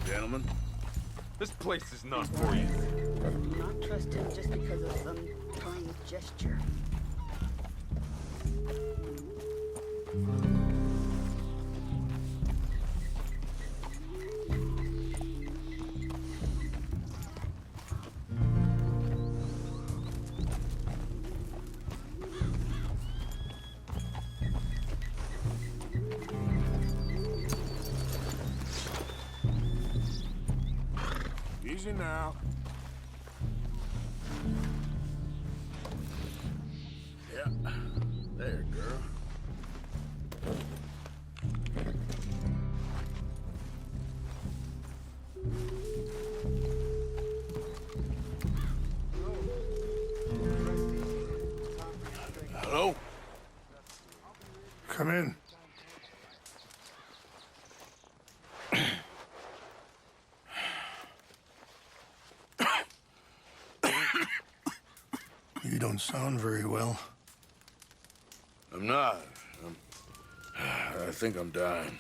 gentlemen. This place is not for you. Do not trust him just because of some kind gesture. Easy now. Yeah, there, girl. Hello? Come in. You don't sound very well. I'm not. I think I'm dying.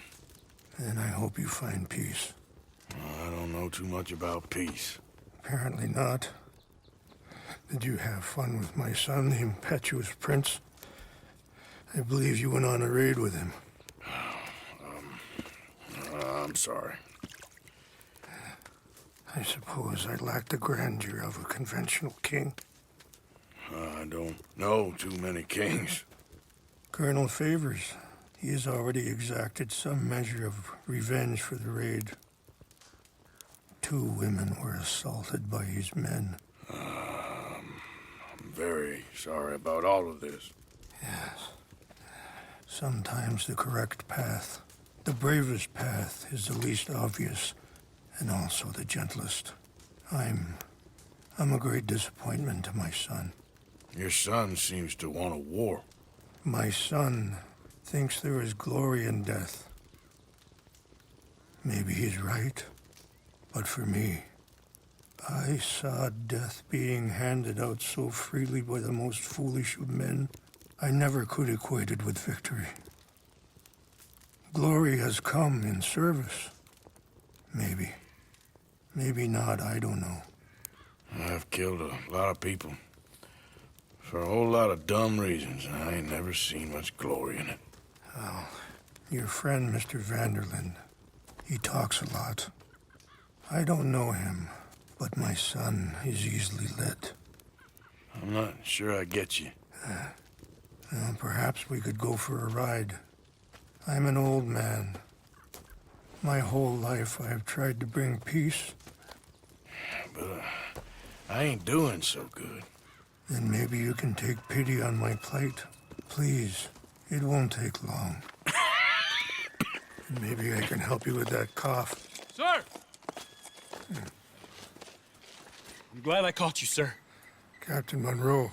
And I hope you find peace. I don't know too much about peace. Apparently not. Did you have fun with my son, the impetuous prince? I believe you went on a raid with him. I'm sorry. I suppose I lack the grandeur of a conventional king. I don't know too many kings. Colonel Favors, he has already exacted some measure of revenge for the raid. 2 women were assaulted by his men. I'm very sorry about all of this. Yes. Sometimes the correct path, the bravest path, is the least obvious, and also the gentlest. I'm a great disappointment to my son. Your son seems to want a war. My son thinks there is glory in death. Maybe he's right, but for me, I saw death being handed out so freely by the most foolish of men, I never could equate it with victory. Glory has come in service. Maybe. Maybe not, I don't know. I've killed a lot of people. For a whole lot of dumb reasons, and I ain't never seen much glory in it. Oh, your friend, Mr. Vanderlyn, he talks a lot. I don't know him, but my son is easily led. I'm not sure I get you. Well, perhaps we could go for a ride. I'm an old man. My whole life I have tried to bring peace. But I ain't doing so good. Then maybe you can take pity on my plight. Please, it won't take long. And maybe I can help you with that cough. Sir! I'm glad I caught you, sir. Captain Monroe,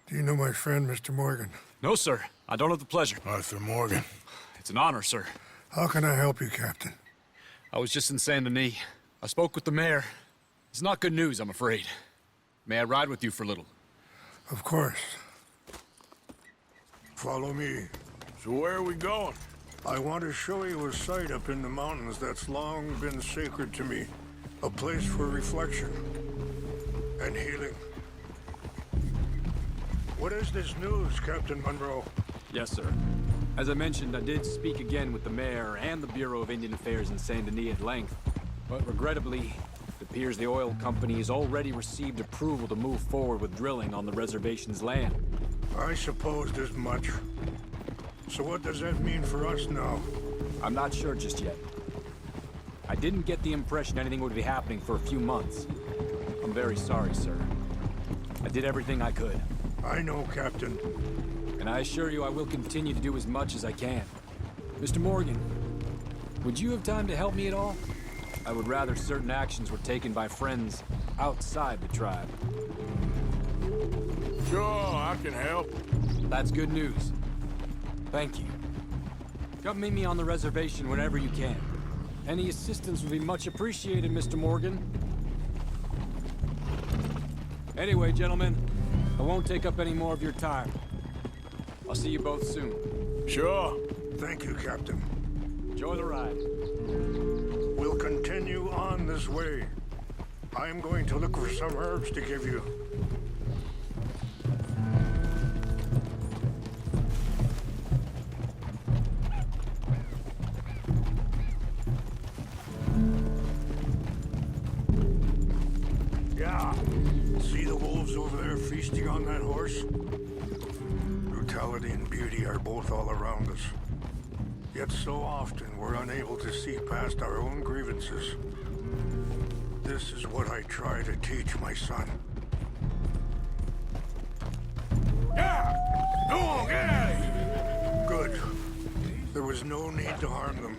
do you know my friend, Mr. Morgan? No, sir. I don't have the pleasure. Arthur Morgan. It's an honor, sir. How can I help you, Captain? I was just in Saint Denis. I spoke with the mayor. It's not good news, I'm afraid. May I ride with you for a little? Of course. Follow me. So where are we going? I want to show you a site up in the mountains that's long been sacred to me. A place for reflection and healing. What is this news, Captain Monroe? Yes, sir. As I mentioned, I did speak again with the mayor and the Bureau of Indian Affairs in Saint Denis at length. But regrettably, it appears the oil company has already received approval to move forward with drilling on the reservation's land. I supposed as much. So what does that mean for us now? I'm not sure just yet. I didn't get the impression anything would be happening for a few months. I'm very sorry, sir. I did everything I could. I know, Captain. And I assure you I will continue to do as much as I can. Mr. Morgan, would you have time to help me at all? I would rather certain actions were taken by friends outside the tribe. Sure, I can help. That's good news. Thank you. Come meet me on the reservation whenever you can. Any assistance would be much appreciated, Mr. Morgan. Anyway, gentlemen, I won't take up any more of your time. I'll see you both soon. Sure. Thank you, Captain. Enjoy the ride. We'll continue. continue on this way. I am going to look for some herbs to give you. Yeah. See the wolves over there feasting on that horse? Brutality and beauty are both all around us. Yet so often we're unable to see past our own grievances. This is what I try to teach my son. Yeah! Go on, get out of here! Good. There was no need to harm them.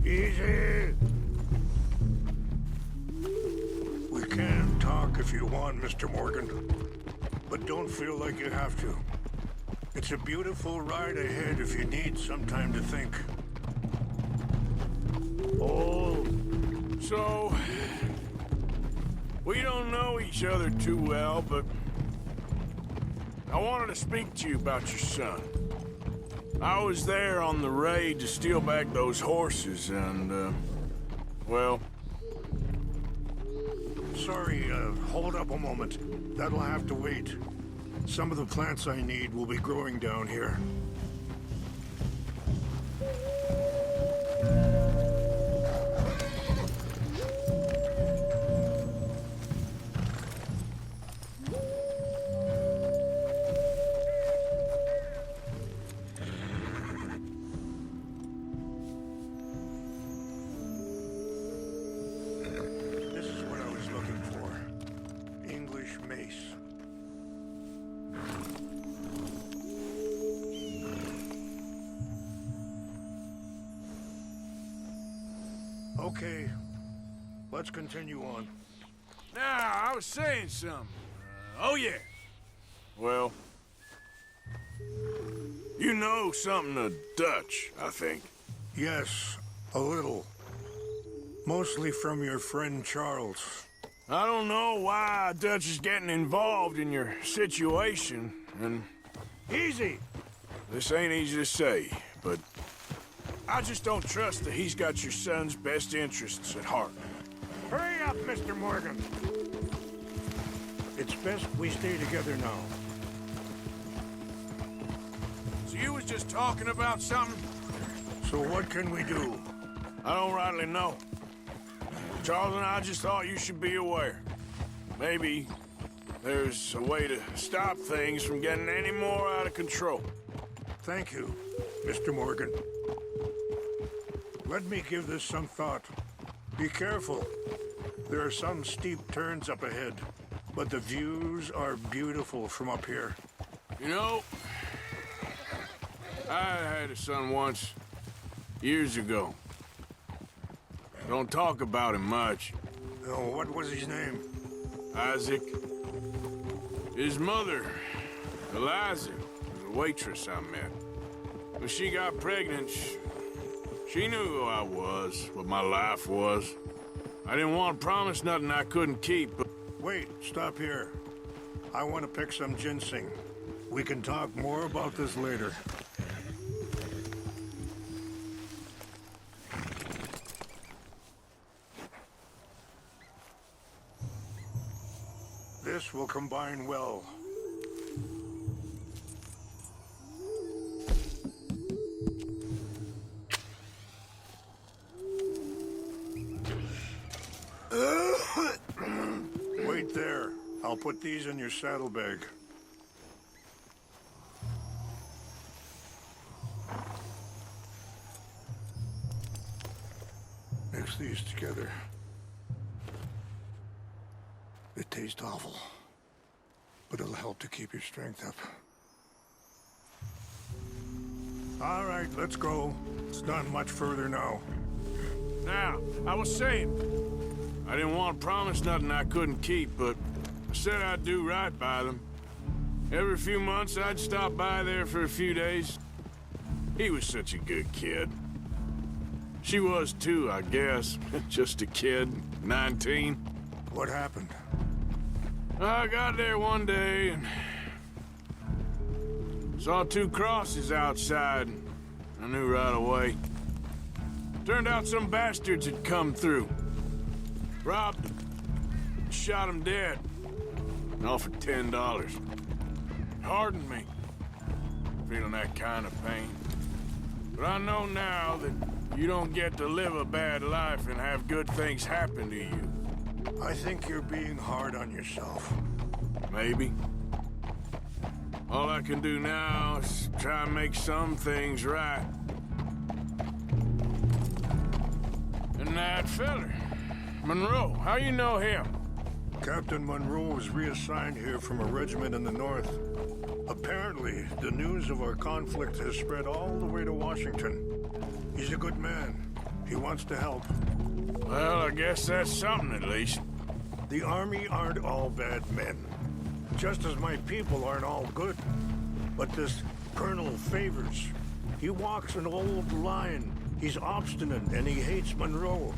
Easy! We can talk if you want, Mr. Morgan. But don't feel like you have to. It's a beautiful ride ahead if you need some time to think. Oh, so... We don't know each other too well, but... I wanted to speak to you about your son. I was there on the raid to steal back those horses, and, well... Sorry, hold up a moment. That'll have to wait. Some of the plants I need will be growing down here. This is what I was looking for. English mace. Okay, let's continue on. Now, I was saying something. Oh, yeah. Well... You know something of Dutch, I think. Yes, a little. Mostly from your friend Charles. I don't know why Dutch is getting involved in your situation, and... Easy! This ain't easy to say, but... I just don't trust that he's got your son's best interests at heart. Hurry up, Mr. Morgan. It's best we stay together now. So you was just talking about something? So what can we do? I don't rightly know. Charles and I just thought you should be aware. Maybe there's a way to stop things from getting any more out of control. Thank you, Mr. Morgan. Let me give this some thought. Be careful. There are some steep turns up ahead, but the views are beautiful from up here. You know, I had a son once, years ago. Don't talk about him much. Oh, what was his name? Isaac. His mother, Eliza, was a waitress I met. When she got pregnant, she knew who I was, what my life was. I didn't want to promise nothing I couldn't keep, but... Wait, stop here. I want to pick some ginseng. We can talk more about this later. This will combine well. Wait there. I'll put these in your saddlebag. Mix these together. It tastes awful, but it'll help to keep your strength up. All right, let's go. It's not much further now. Now, I was saying, I didn't want to promise nothing I couldn't keep, but I said I'd do right by them. Every few months, I'd stop by there for a few days. He was such a good kid. She was too, I guess. Just a kid, 19. What happened? I got there one day and Saw two crosses outside. I knew right away. Turned out some bastards had come through. Robbed them. Shot them dead. And offered $10. Hardened me. Feeling that kind of pain. But I know now that you don't get to live a bad life and have good things happen to you. I think you're being hard on yourself. Maybe. All I can do now is try and make some things right. And that feller, Monroe, how you know him? Captain Monroe was reassigned here from a regiment in the north. Apparently, the news of our conflict has spread all the way to Washington. He's a good man. He wants to help. Well, I guess that's something at least. The Army aren't all bad men. Just as my people aren't all good. But this Colonel Favors, he walks an old line. He's obstinate and he hates Monroe.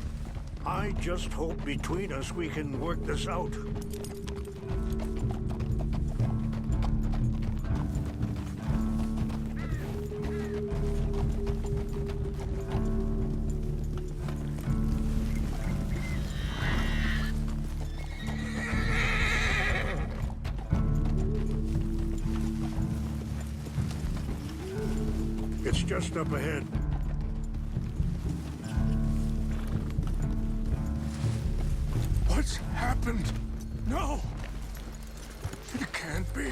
I just hope between us we can work this out. It's just up ahead. What's happened? No! It can't be.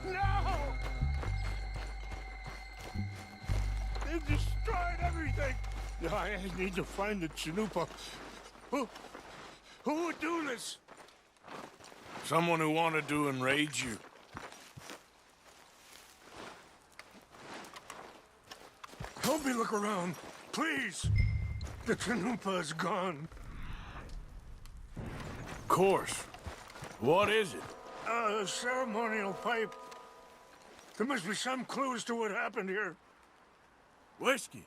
No! They've destroyed everything! I need to find the Chanupa. Who would do this? Someone who wanted to enrage you. Help me look around, please. The Chanupa is gone. Of course. What is it? A ceremonial pipe. There must be some clues to what happened here. Whiskey.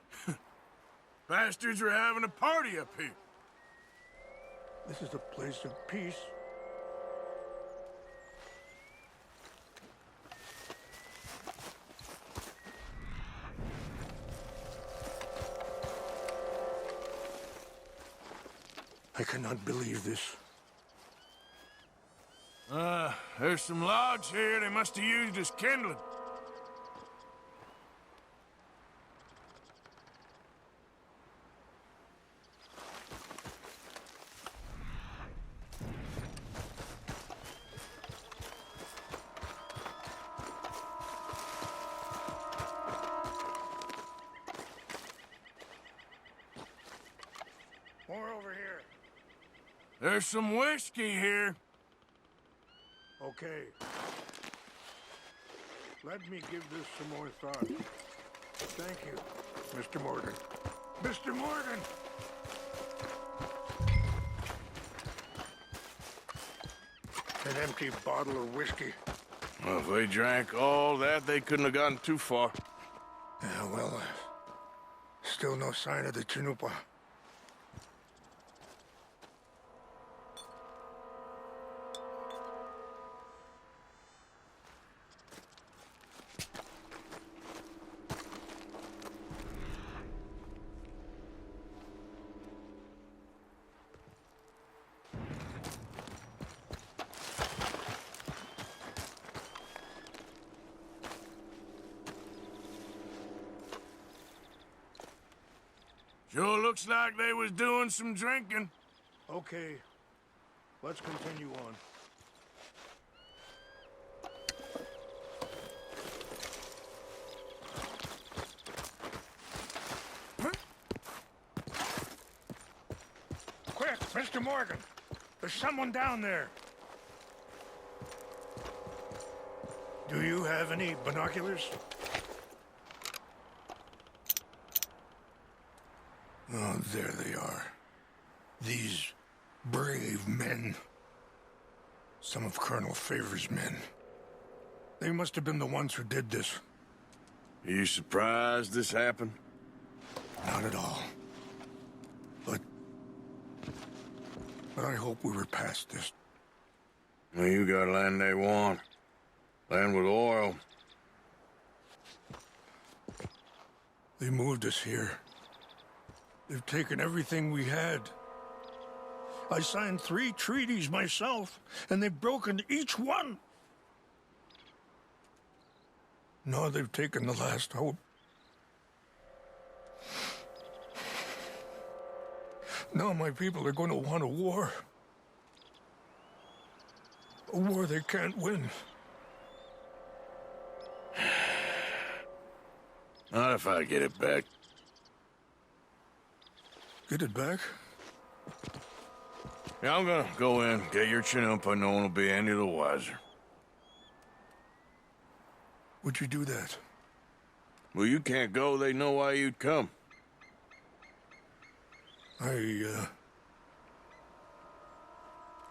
Bastards are having a party up here. This is a place of peace. I cannot believe this. There's some logs here they must have used as kindling. More over here. There's some whiskey here. Okay. Let me give this some more thought. Thank you, Mr. Morgan. Mr. Morgan! An empty bottle of whiskey. Well, if they drank all that, they couldn't have gotten too far. Yeah, well, still no sign of the Chanupa. Sure looks like they was doing some drinking. Okay, let's continue on. Quick, Mr. Morgan! There's someone down there! Do you have any binoculars? Oh, there they are. These brave men. Some of Colonel Favors' men. They must have been the ones who did this. Are you surprised this happened? Not at all. But I hope we were past this. Well, you got land they want. Land with oil. They moved us here. They've taken everything we had. I signed 3 treaties myself, and they've broken each one. Now they've taken the last hope. Now my people are going to want a war. A war they can't win. Not if I get it back. Get it back? Yeah, I'm gonna go in, get your Chinook, but no one will be any the wiser. Would you do that? Well, you can't go, they know why you'd come. I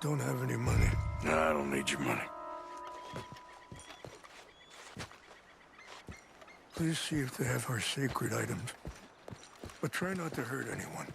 don't have any money. No, I don't need your money. Please see if they have our sacred items. But try not to hurt anyone.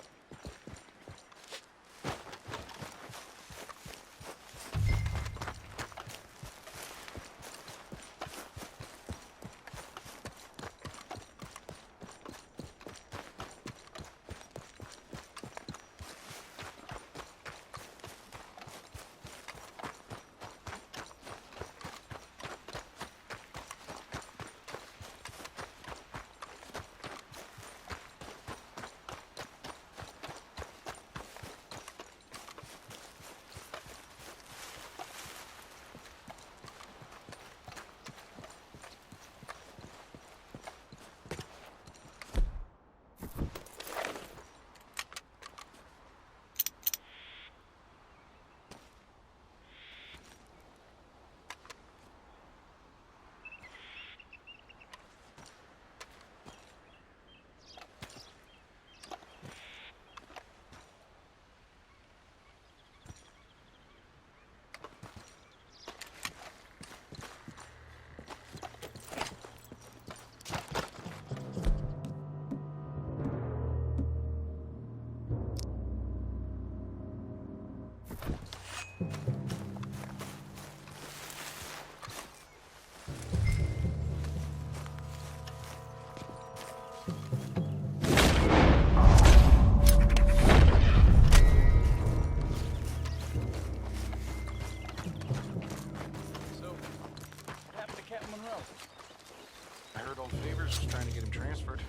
Trying to get him transferred.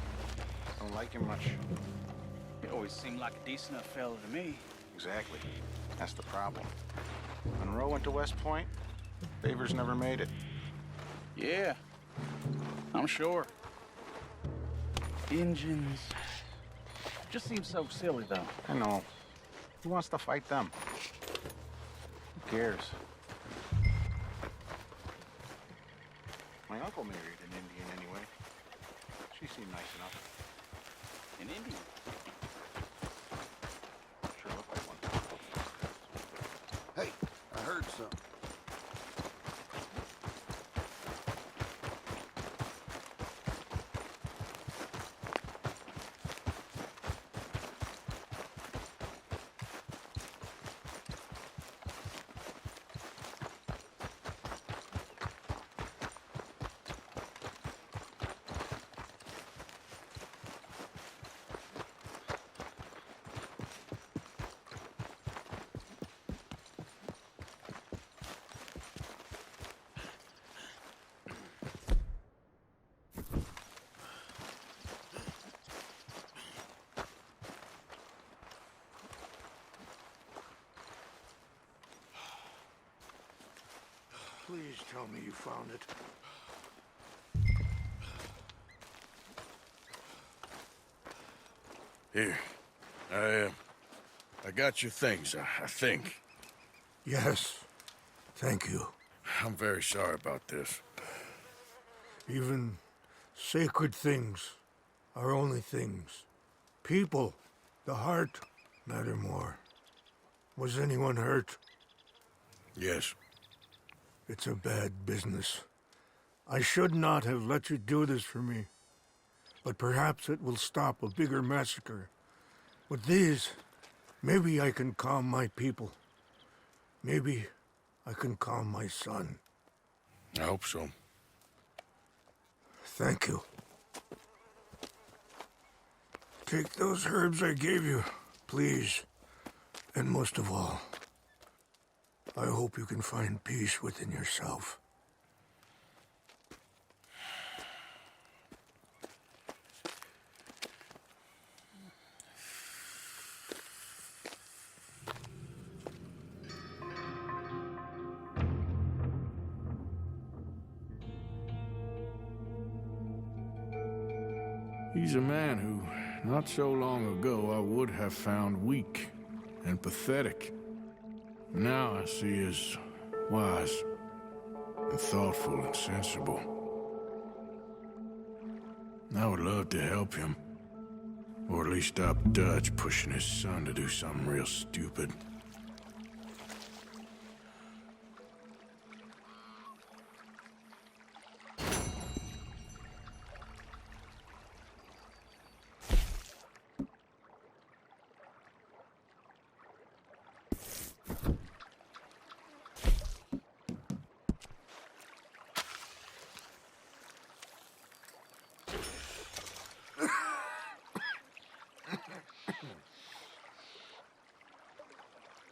Don't like him much. He always seemed like a decent enough fella to me. Exactly. That's the problem. Monroe went to West Point. Favors never made it. Yeah, I'm sure. Engines. Just seems so silly, though. I know. Who wants to fight them? Who cares? My uncle married an Indian anyway. She seemed nice enough. An Indian? Sure looked like one. Hey, I heard something. Please tell me you found it. Here. I got your things, I think. Yes. Thank you. I'm very sorry about this. Even sacred things are only things. People, the heart, matter more. Was anyone hurt? Yes. It's a bad business. I should not have let you do this for me. but perhaps it will stop a bigger massacre. With these, maybe I can calm my people. Maybe I can calm my son. I hope so. Thank you. Take those herbs I gave you, please. And most of all, I hope you can find peace within yourself. He's a man who, not so long ago, I would have found weak and pathetic. Now I see as wise and thoughtful and sensible. I would love to help him, or at least stop Dutch pushing his son to do something real stupid.